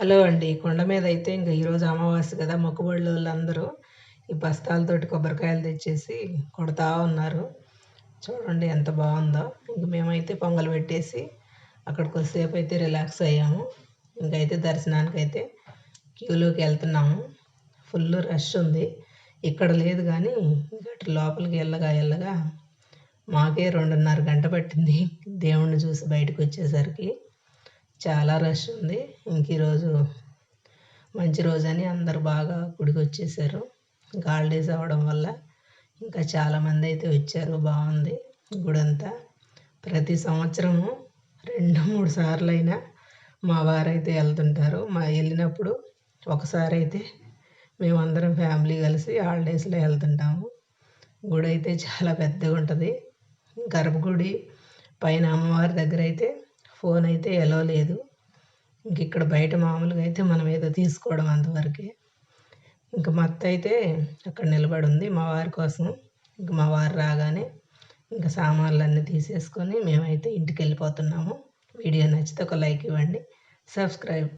Hello అండి. కొండ మీదయితే ఇంక ఈరోజు అమావాస్య కదా! మొక్కుబడులోళ్ళందరూ ఈ బస్తాలతోటి కొబ్బరికాయలు తెచ్చేసి కొడతా ఉన్నారు. చూడండి ఎంత బావుందో. ఇంక మేమైతే పొంగల్ పెట్టేసి అక్కడ కొద్దిసేపయితే రిలాక్స్ అయ్యాము. ఇంకైతే దర్శనానికైతే క్యూలోకెళ్తున్నాము. ఫుల్లు రష్ ఉంది. ఇక్కడ లేదు గానీ అటు లోపలికి ఎళ్ళగా మాకే 2:30 గంట పట్టింది దేవుడిని చూసి బయటకొచ్చేసరికి. చాలా రష్ ఉంది. ఇంక ఈరోజు మంచి రోజని అందరూ బాగా గుడికొచ్చేసారు. ఇంకా హాలిడేస్ అవ్వడం వల్ల ఇంకా చాలామందయితే వచ్చారు. బావుంది గుడంతా. ప్రతి సంవత్సరము 2, 3 సార్లయినా మా వారైతే ఎళ్తుంటారు. ఎళ్ళినప్పుడు ఒకసారైతే మేమందరం ఫ్యామిలీ కలిసి హాలిడేస్‌లో ఎళ్తుంటాము. గుడైతే చాలా పెద్దగుంటది. గర్భగుడి పైన అమ్మవారి దగ్గరైతే ఫోన్ అయితే ఎలో లేదు. ఇంకిక్కడ బయట మామూలుగా అయితే మనం ఏదో తీసుకోవడం అంతవరకే. ఇంక మా అత్తయితే అక్కడ నిలబడుంది మా వారి కోసం. ఇంక మా వారు రాగానే ఇంక సామాన్లన్నీ తీసేసుకొని మేమైతే ఇంటికెళ్ళిపోతున్నాము. వీడియో నచ్చితే ఒక లైక్ ఇవ్వండి. సబ్స్క్రైబ్